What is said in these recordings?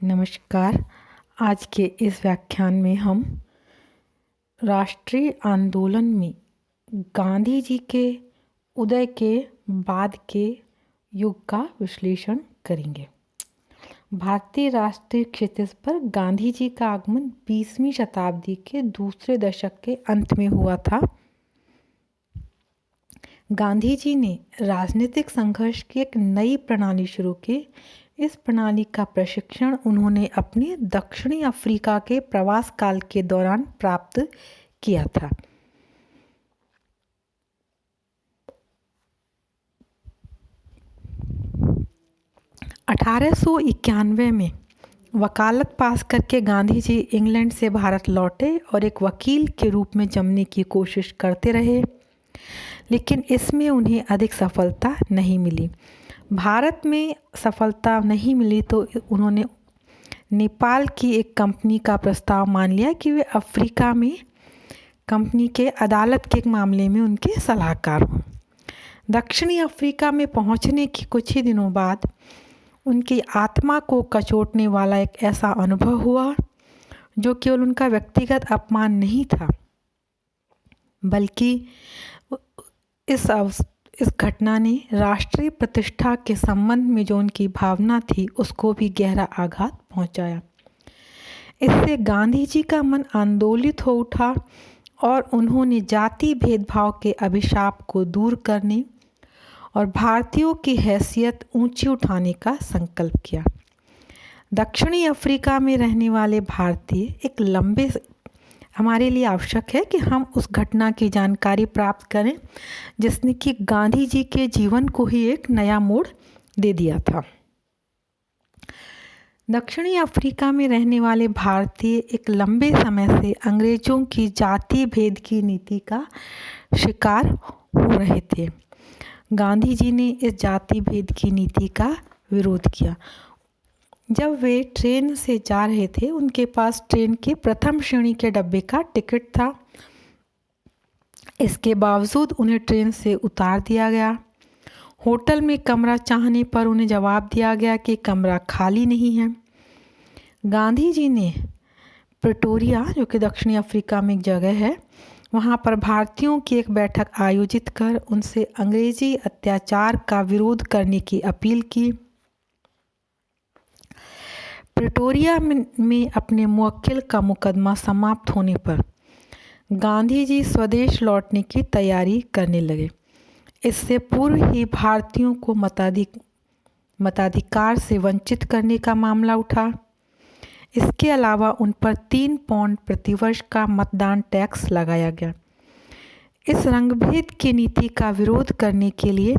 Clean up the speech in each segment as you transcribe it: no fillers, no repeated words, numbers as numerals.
नमस्कार। आज के इस व्याख्यान में हम राष्ट्रीय आंदोलन में गांधी जी के उदय के बाद के युग का विश्लेषण करेंगे। भारतीय राष्ट्रीय क्षितिज पर गांधी जी का आगमन 20वीं शताब्दी के दूसरे दशक के अंत में हुआ था। गांधी जी ने राजनीतिक संघर्ष की एक नई प्रणाली शुरू की। इस प्रणाली का प्रशिक्षण उन्होंने अपने दक्षिणी अफ्रीका के प्रवास काल के दौरान प्राप्त किया था। (1891) में वकालत पास करके गांधी जी इंग्लैंड से भारत लौटे और एक वकील के रूप में जमने की कोशिश करते रहे, लेकिन इसमें उन्हें अधिक सफलता नहीं मिली। भारत में सफलता नहीं मिली तो उन्होंने नेपाल की एक कंपनी का प्रस्ताव मान लिया कि वे अफ्रीका में कंपनी के अदालत के एक मामले में उनके सलाहकार हों। दक्षिणी अफ्रीका में पहुंचने के कुछ ही दिनों बाद उनकी आत्मा को कचोटने वाला एक ऐसा अनुभव हुआ जो केवल उनका व्यक्तिगत अपमान नहीं था, बल्कि इस घटना ने राष्ट्रीय प्रतिष्ठा के संबंध में जो उनकी भावना थी उसको भी गहरा आघात पहुंचाया। इससे गांधी जी का मन आंदोलित हो उठा और उन्होंने जाति भेदभाव के अभिशाप को दूर करने और भारतीयों की हैसियत ऊंची उठाने का संकल्प किया। दक्षिणी अफ्रीका में रहने वाले भारतीय हमारे लिए आवश्यक है कि हम उस घटना की जानकारी प्राप्त करें जिसने कि गांधी जी के जीवन को ही एक नया मोड़ दे दिया था। दक्षिणी अफ्रीका में रहने वाले भारतीय एक लंबे समय से अंग्रेजों की जाति भेद की नीति का शिकार हो रहे थे। गांधी जी ने इस जाति भेद की नीति का विरोध किया। जब वे ट्रेन से जा रहे थे, उनके पास ट्रेन के प्रथम श्रेणी के डब्बे का टिकट था। इसके बावजूद उन्हें ट्रेन से उतार दिया गया। होटल में कमरा चाहने पर उन्हें जवाब दिया गया कि कमरा खाली नहीं है। गांधी जी ने प्रिटोरिया, जो कि दक्षिणी अफ्रीका में एक जगह है, वहां पर भारतीयों की एक बैठक आयोजित कर उनसे अंग्रेजी अत्याचार का विरोध करने की अपील की। प्रिटोरिया में अपने मुवक्किल का मुकदमा समाप्त होने पर गांधी जी स्वदेश लौटने की तैयारी करने लगे। इससे पूर्व ही भारतीयों को मताधिकार से वंचित करने का मामला उठा। इसके अलावा उन पर 3 पाउंड प्रतिवर्ष का मतदान टैक्स लगाया गया। इस रंगभेद की नीति का विरोध करने के लिए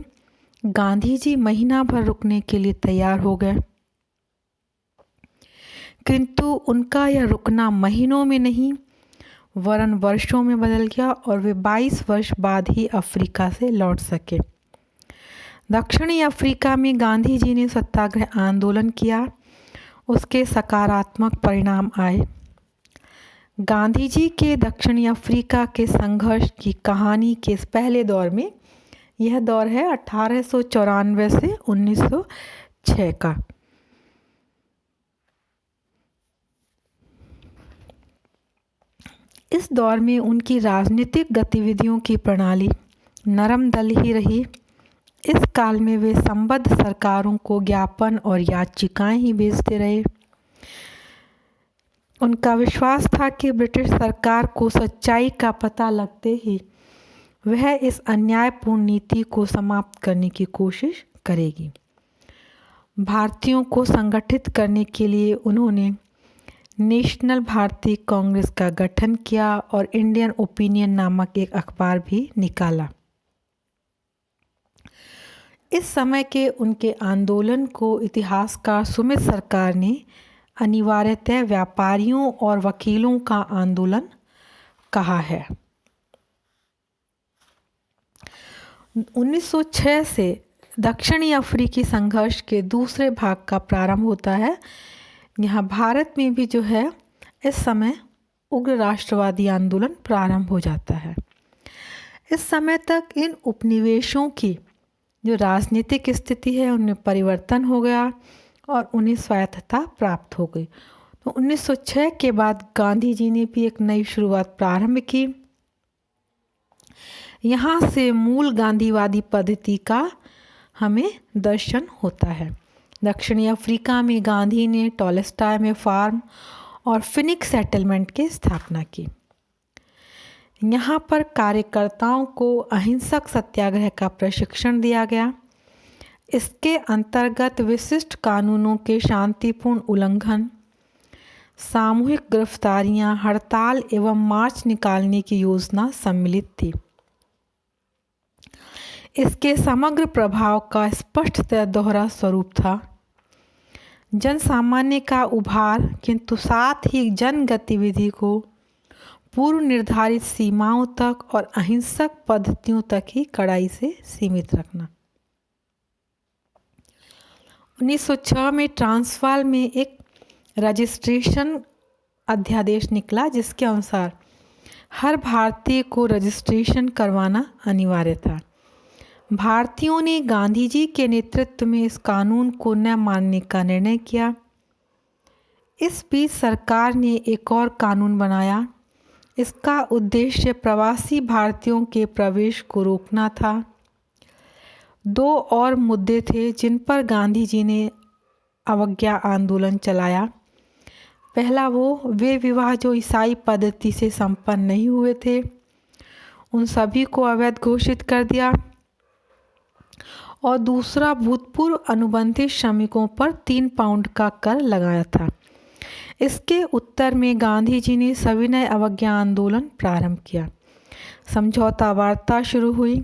गांधी जी महीना भर रुकने के लिए तैयार हो गए, किंतु उनका यह रुकना महीनों में नहीं वरन वर्षों में बदल गया और वे 22 वर्ष बाद ही अफ्रीका से लौट सके। दक्षिणी अफ्रीका में गांधी जी ने सत्याग्रह आंदोलन किया। उसके सकारात्मक परिणाम आए। गांधी जी के दक्षिणी अफ्रीका के संघर्ष की कहानी के इस पहले दौर में, यह दौर है 1894 से 1906 का। इस दौर में उनकी राजनीतिक गतिविधियों की प्रणाली नरम दल ही रही। इस काल में वे संबद्ध सरकारों को ज्ञापन और याचिकाएं ही भेजते रहे। उनका विश्वास था कि ब्रिटिश सरकार को सच्चाई का पता लगते ही वह इस अन्यायपूर्ण नीति को समाप्त करने की कोशिश करेगी। भारतीयों को संगठित करने के लिए उन्होंने नेशनल भारतीय कांग्रेस का गठन किया और इंडियन ओपिनियन नामक एक अखबार भी निकाला। इस समय के उनके आंदोलन को इतिहासकार सुमित सरकार ने अनिवार्यतः व्यापारियों और वकीलों का आंदोलन कहा है। 1906 से दक्षिणी अफ्रीकी संघर्ष के दूसरे भाग का प्रारंभ होता है। यहाँ भारत में भी जो है इस समय उग्र राष्ट्रवादी आंदोलन प्रारंभ हो जाता है। इस समय तक इन उपनिवेशों की जो राजनीतिक स्थिति है उनमें परिवर्तन हो गया और उन्हें स्वायत्तता प्राप्त हो गई। तो 1906 के बाद गांधी जी ने भी एक नई शुरुआत प्रारंभ की। यहाँ से मूल गांधीवादी पद्धति का हमें दर्शन होता है। दक्षिणी अफ्रीका में गांधी ने टॉलस्टॉय में फार्म और फिनिक्स सेटलमेंट की स्थापना की। यहाँ पर कार्यकर्ताओं को अहिंसक सत्याग्रह का प्रशिक्षण दिया गया। इसके अंतर्गत विशिष्ट कानूनों के शांतिपूर्ण उल्लंघन, सामूहिक गिरफ्तारियां, हड़ताल एवं मार्च निकालने की योजना सम्मिलित थी। इसके समग्र प्रभाव का स्पष्टतः दोहरा स्वरूप था। जन सामान्य का उभार, किंतु साथ ही जन गतिविधि को पूर्व निर्धारित सीमाओं तक और अहिंसक पद्धतियों तक ही कड़ाई से सीमित रखना। 1906 में ट्रांसवाल में एक रजिस्ट्रेशन अध्यादेश निकला, जिसके अनुसार हर भारतीय को रजिस्ट्रेशन करवाना अनिवार्य था। भारतीयों ने गांधी जी के नेतृत्व में इस कानून को न मानने का निर्णय किया। इस बीच सरकार ने एक और कानून बनाया। इसका उद्देश्य प्रवासी भारतीयों के प्रवेश को रोकना था। दो और मुद्दे थे जिन पर गांधी जी ने अवज्ञा आंदोलन चलाया। पहला वे विवाह जो ईसाई पद्धति से संपन्न नहीं हुए थे, उन सभी को अवैध घोषित कर दिया। और दूसरा, भूतपूर्व अनुबंधित श्रमिकों पर 3 पाउंड का कर लगाया था। इसके उत्तर में गांधी जी ने सविनय अवज्ञा आंदोलन प्रारंभ किया। समझौता वार्ता शुरू हुई।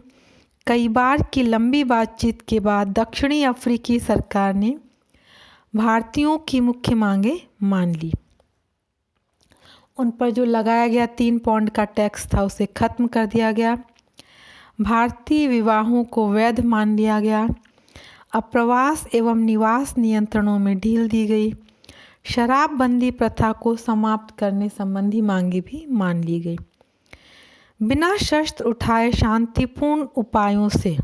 कई बार की लंबी बातचीत के बाद दक्षिणी अफ्रीकी सरकार ने भारतीयों की मुख्य मांगें मान ली। उन पर जो लगाया गया 3 पाउंड का टैक्स था, उसे खत्म कर दिया गया। भारतीय विवाहों को वैध मान लिया गया। अप्रवास एवं निवास नियंत्रणों में ढील दी गई। शराबबंदी प्रथा को समाप्त करने संबंधी मांगे भी मान ली गई। बिना शस्त्र उठाए शांतिपूर्ण उपायों से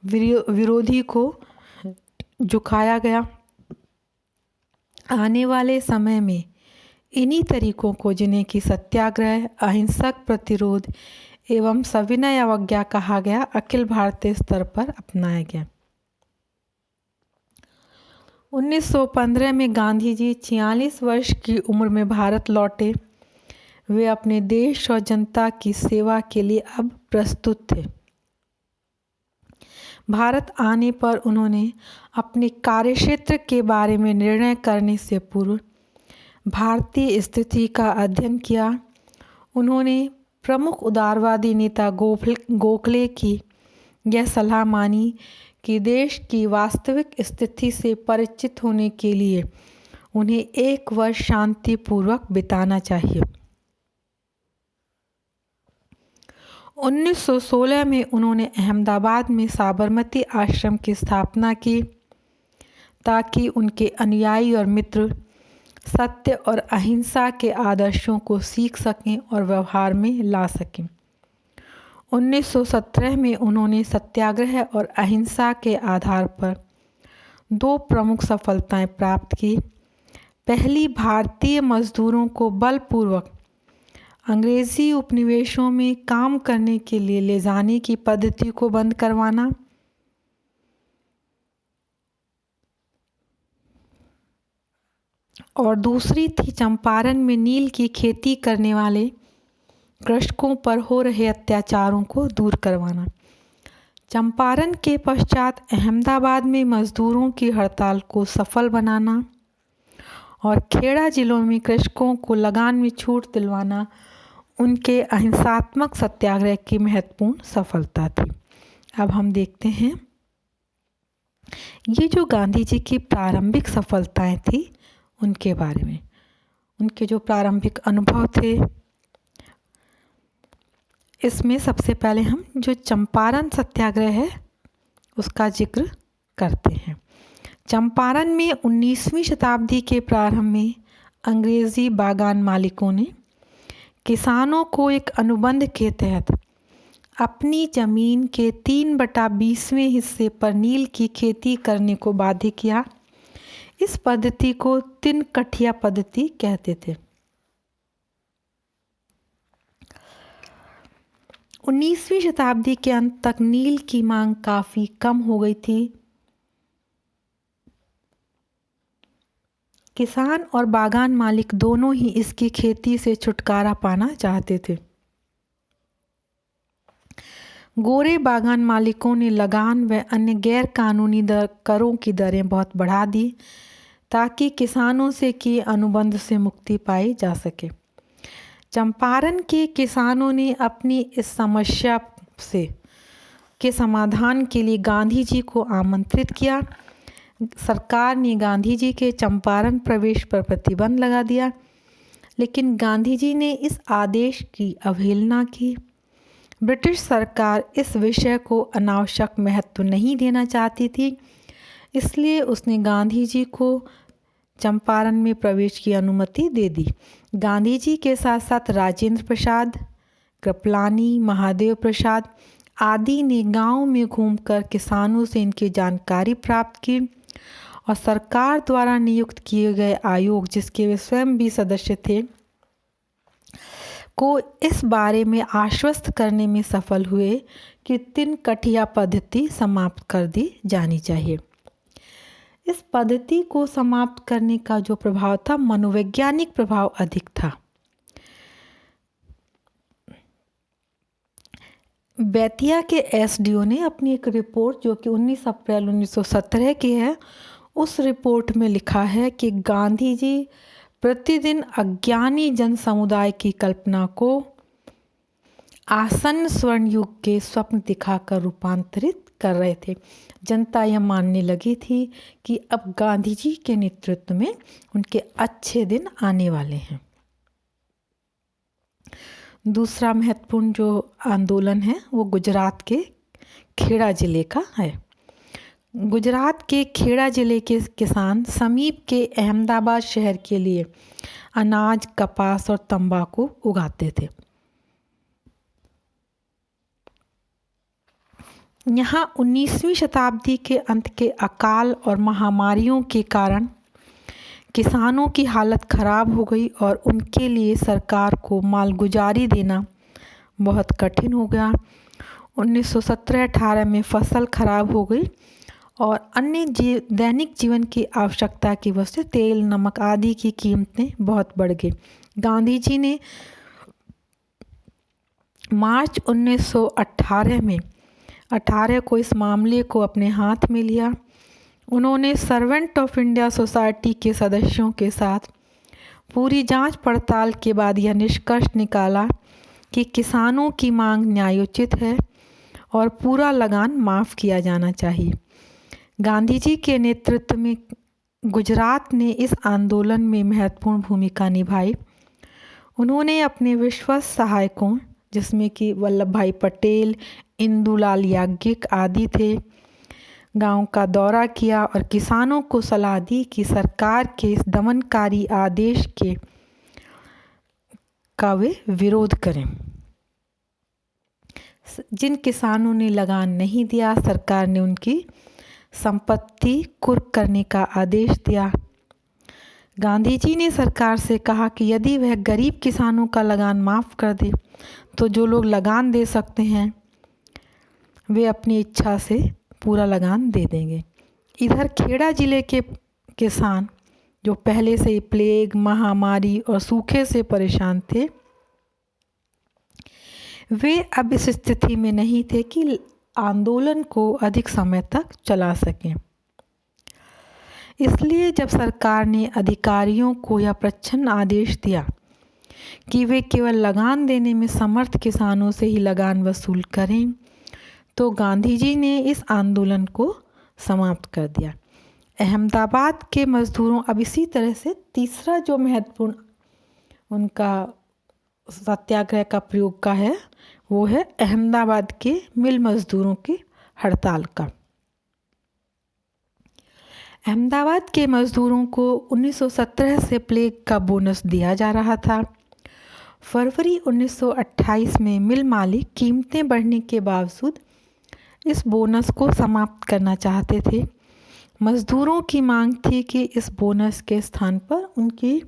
विरोधी को झुकाया गया। आने वाले समय में इन्हीं तरीकों को, जिन्हें कि सत्याग्रह, अहिंसक प्रतिरोध एवं सविनय अवज्ञा कहा गया, अखिल भारतीय स्तर पर अपनाया गया। 1915 में गांधी जी 46 वर्ष की उम्र में भारत लौटे। वे अपने देश और जनता की सेवा के लिए अब प्रस्तुत थे। भारत आने पर उन्होंने अपने कार्यक्षेत्र के बारे में निर्णय करने से पूर्व भारतीय स्थिति का अध्ययन किया। उन्होंने प्रमुख उदारवादी नेता गोखले की यह सलाह मानी कि देश की वास्तविक स्थिति से परिचित होने के लिए उन्हें 1 वर्ष शांतिपूर्वक बिताना चाहिए। 1916 में उन्होंने अहमदाबाद में साबरमती आश्रम की स्थापना की, ताकि उनके अनुयायी और मित्र सत्य और अहिंसा के आदर्शों को सीख सकें और व्यवहार में ला सकें। 1917 में उन्होंने सत्याग्रह और अहिंसा के आधार पर 2 प्रमुख सफलताएं प्राप्त की। पहली, भारतीय मजदूरों को बलपूर्वक अंग्रेजी उपनिवेशों में काम करने के लिए ले जाने की पद्धति को बंद करवाना। और दूसरी थी चंपारण में नील की खेती करने वाले कृषकों पर हो रहे अत्याचारों को दूर करवाना। चंपारण के पश्चात अहमदाबाद में मजदूरों की हड़ताल को सफल बनाना और खेड़ा जिलों में कृषकों को लगान में छूट दिलवाना उनके अहिंसात्मक सत्याग्रह की महत्वपूर्ण सफलता थी। अब हम देखते हैं ये जो गांधी जी की प्रारंभिक सफलताएं थी उनके बारे में, उनके जो प्रारंभिक अनुभव थे। इसमें सबसे पहले हम जो चंपारण सत्याग्रह है उसका जिक्र करते हैं। चंपारण में 19वीं शताब्दी के प्रारंभ में अंग्रेजी बागान मालिकों ने किसानों को एक अनुबंध के तहत अपनी जमीन के 3/20वें हिस्से पर नील की खेती करने को बाध्य किया। इस पद्धति को तिनकठिया पद्धति कहते थे। 19वीं शताब्दी के अंत तक नील की मांग काफ़ी कम हो गई थी। किसान और बागान मालिक दोनों ही इसकी खेती से छुटकारा पाना चाहते थे। गोरे बागान मालिकों ने लगान व अन्य गैर कानूनी करों की दरें बहुत बढ़ा दी ताकि किसानों से किए अनुबंध से मुक्ति पाई जा सके। चंपारण के किसानों ने अपनी इस समस्या के समाधान के लिए गांधी जी को आमंत्रित किया। सरकार ने गांधी जी के चंपारण प्रवेश पर प्रतिबंध लगा दिया, लेकिन गांधी जी ने इस आदेश की अवहेलना की। ब्रिटिश सरकार इस विषय को अनावश्यक महत्व नहीं देना चाहती थी, इसलिए उसने गांधी जी को चंपारण में प्रवेश की अनुमति दे दी। गांधी जी के साथ साथ राजेंद्र प्रसाद, कृपलानी, महादेव प्रसाद आदि ने गांव में घूमकर किसानों से इनकी जानकारी प्राप्त की और सरकार द्वारा नियुक्त किए गए आयोग, जिसके वे स्वयं भी सदस्य थे, को इस बारे में आश्वस्त करने में सफल हुए कि तिनकठिया पद्धति समाप्त कर दी जानी चाहिए। इस पद्धति को समाप्त करने का जो प्रभाव था, मनोवैज्ञानिक प्रभाव अधिक था। बेतिया के एसडीओ ने अपनी एक रिपोर्ट जो कि 19 अप्रैल 1917 की है, उस रिपोर्ट में लिखा है कि गांधी जी प्रतिदिन अज्ञानी जन समुदाय की कल्पना को आसन्न स्वर्ण युग के स्वप्न दिखाकर रूपांतरित कर रहे थे। जनता यह मानने लगी थी कि अब गांधी जी के नेतृत्व में उनके अच्छे दिन आने वाले हैं। दूसरा महत्वपूर्ण जो आंदोलन है वो गुजरात के खेड़ा जिले का है। गुजरात के खेड़ा जिले के किसान समीप के अहमदाबाद शहर के लिए अनाज, कपास और तंबाकू उगाते थे। यहाँ 19वीं शताब्दी के अंत के अकाल और महामारियों के कारण किसानों की हालत खराब हो गई और उनके लिए सरकार को मालगुजारी देना बहुत कठिन हो गया। 1917-18 में फसल खराब हो गई और अन्य दैनिक जीवन की आवश्यकता की वजह से तेल, नमक आदि की कीमतें बहुत बढ़ गई। गांधी जी ने मार्च 1918 में 18 को इस मामले को अपने हाथ में लिया। उन्होंने सर्वेंट ऑफ इंडिया सोसाइटी के सदस्यों के साथ पूरी जांच पड़ताल के बाद यह निष्कर्ष निकाला कि किसानों की मांग न्यायोचित है और पूरा लगान माफ़ किया जाना चाहिए। गांधी जी के नेतृत्व में गुजरात ने इस आंदोलन में महत्वपूर्ण भूमिका निभाई। उन्होंने अपने विश्वस्त सहायकों, जिसमें कि वल्लभ भाई पटेल, इंदुलाल याज्ञिक आदि थे, गांव का दौरा किया और किसानों को सलाह दी कि सरकार के इस दमनकारी आदेश का वे विरोध करें। जिन किसानों ने लगान नहीं दिया, सरकार ने उनकी संपत्ति कुर्क करने का आदेश दिया। गांधी जी ने सरकार से कहा कि यदि वह गरीब किसानों का लगान माफ़ कर दे तो जो लोग लगान दे सकते हैं वे अपनी इच्छा से पूरा लगान दे देंगे। इधर खेड़ा जिले के किसान जो पहले से ही प्लेग, महामारी और सूखे से परेशान थे, वे अब इस स्थिति में नहीं थे कि आंदोलन को अधिक समय तक चला सकें। इसलिए जब सरकार ने अधिकारियों को यह प्रच्छन्न आदेश दिया कि वे केवल लगान देने में समर्थ किसानों से ही लगान वसूल करें, तो गांधी जी ने इस आंदोलन को समाप्त कर दिया। अहमदाबाद के मज़दूरों, अब इसी तरह से तीसरा जो महत्वपूर्ण उनका सत्याग्रह का प्रयोग का है वो है अहमदाबाद के मिल मज़दूरों की हड़ताल का। अहमदाबाद के मज़दूरों को 1917 से प्लेग का बोनस दिया जा रहा था। फरवरी 1928 में मिल मालिक कीमतें बढ़ने के बावजूद इस बोनस को समाप्त करना चाहते थे, मज़दूरों की मांग थी कि इस बोनस के स्थान पर उनकी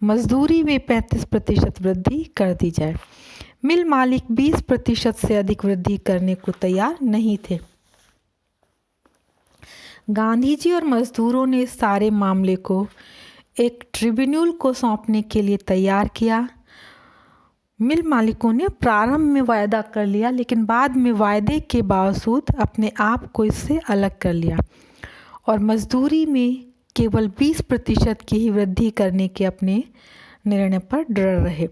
मजदूरी में 35% वृद्धि कर दी जाए। मिल मालिक 20% से अधिक वृद्धि करने को तैयार नहीं थे। गांधी जी और मजदूरों ने इस सारे मामले को एक ट्रिब्यूनल को सौंपने के लिए तैयार किया। मिल मालिकों ने प्रारंभ में वायदा कर लिया, लेकिन बाद में वायदे के बावजूद अपने आप को इससे अलग कर लिया और मजदूरी में केवल 20% की ही वृद्धि करने के अपने निर्णय पर दृढ़ रहे।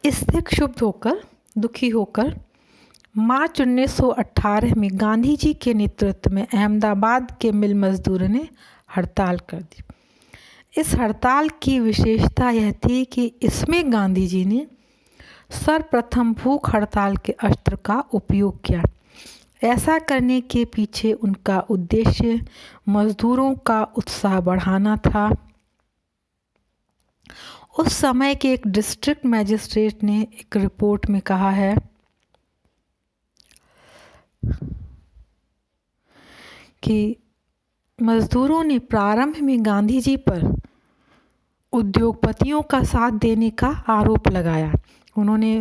इससे क्षुब्ध होकर, दुखी होकर मार्च 1918 में गांधी जी के नेतृत्व में अहमदाबाद के मिल मजदूरों ने हड़ताल कर दी। इस हड़ताल की विशेषता यह थी कि इसमें गांधी जी ने सर्वप्रथम भूख हड़ताल के अस्त्र का उपयोग किया। ऐसा करने के पीछे उनका उद्देश्य मजदूरों का उत्साह बढ़ाना था। उस समय के एक डिस्ट्रिक्ट मजिस्ट्रेट ने एक रिपोर्ट में कहा है कि मजदूरों ने प्रारंभ में गांधी जी पर उद्योगपतियों का साथ देने का आरोप लगाया। उन्होंने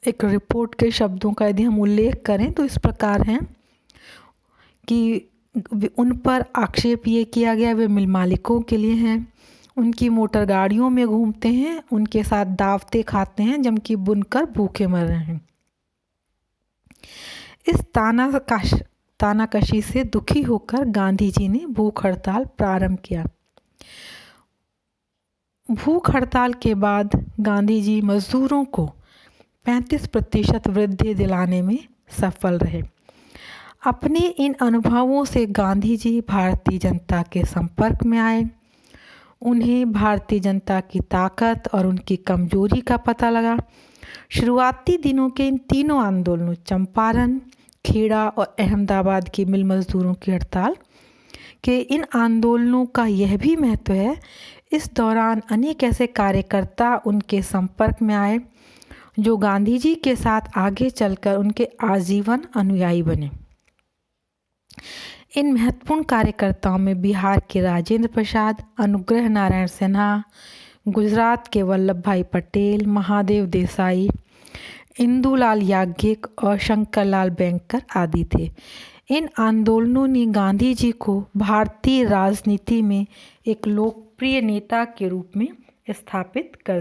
एक रिपोर्ट के शब्दों का यदि हम उल्लेख करें तो इस प्रकार हैं कि उन पर आक्षेप ये किया गया वे मिल मालिकों के लिए हैं, उनकी मोटर गाड़ियों में घूमते हैं, उनके साथ दावतें खाते हैं जबकि बुनकर भूखे मर रहे हैं। इस तानाकशी से दुखी होकर गांधी जी ने भूख हड़ताल प्रारंभ किया। भूख हड़ताल के बाद गांधी जी मजदूरों को 35% वृद्धि दिलाने में सफल रहे। अपने इन अनुभवों से गांधी जी भारतीय जनता के संपर्क में आए। उन्हें भारतीय जनता की ताकत और उनकी कमजोरी का पता लगा। शुरुआती दिनों के इन तीनों आंदोलनों, चंपारण, खेड़ा और अहमदाबाद की मिल मजदूरों की हड़ताल के इन आंदोलनों का यह भी महत्व है, इस दौरान अनेक ऐसे कार्यकर्ता उनके संपर्क में आए जो गांधी जी के साथ आगे चलकर उनके आजीवन अनुयायी बने। इन महत्वपूर्ण कार्यकर्ताओं में बिहार के राजेंद्र प्रसाद, अनुग्रह नारायण सिन्हा, गुजरात के वल्लभ भाई पटेल, महादेव देसाई, इंदुलाल याज्ञिक और शंकरलाल बैंकर आदि थे। इन आंदोलनों ने गांधी जी को भारतीय राजनीति में एक लोकप्रिय नेता के रूप में स्थापित कर